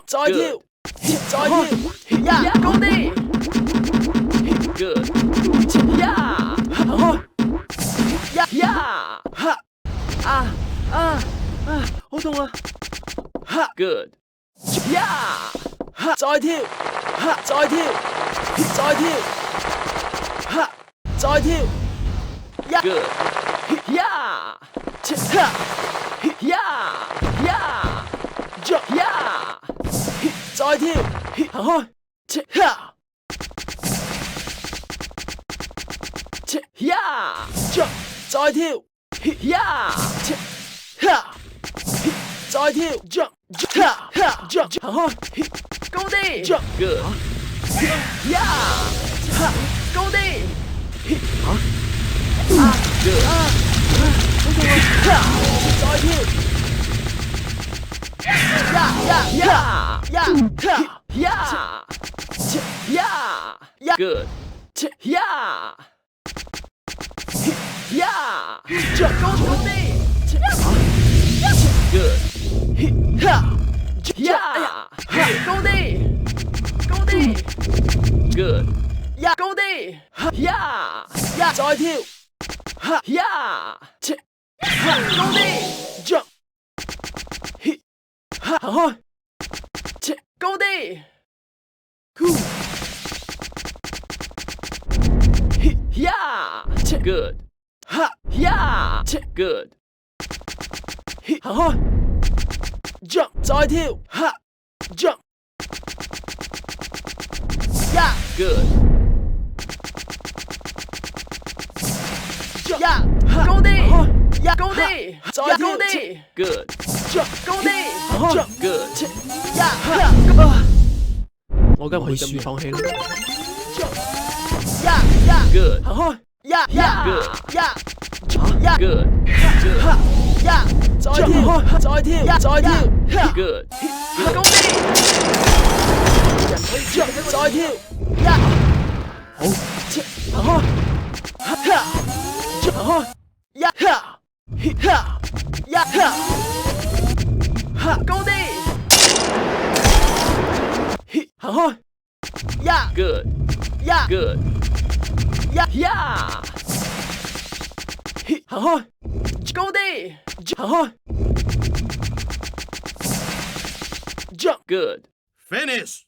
再跳，再跳，呀，高啲 ，good，呀，行開，呀，好痛啊 ，good， 呀，再跳，再跳，再跳，再跳，呀 ，good， 呀，呀，再跳，行開，呀，再跳，呀，再跳，行開，高啲 ，good， 呀，高啲，good， 好痛啊，再跳。Good.高啲 Good. 高啲 Good. 高啲再跳高啲行開高啲Good. Good. 行開 Jump 再跳 Jump Good. 高啲高啲再高啲 Good. 高啲 Good. 我梗係唔會咁易放棄啦 Good. 行開 Good. Good. Good. 再跳 Good. 高啲再跳好行開高啲行開 Good. Good. 行開高啲行開 Jump Good. Finish.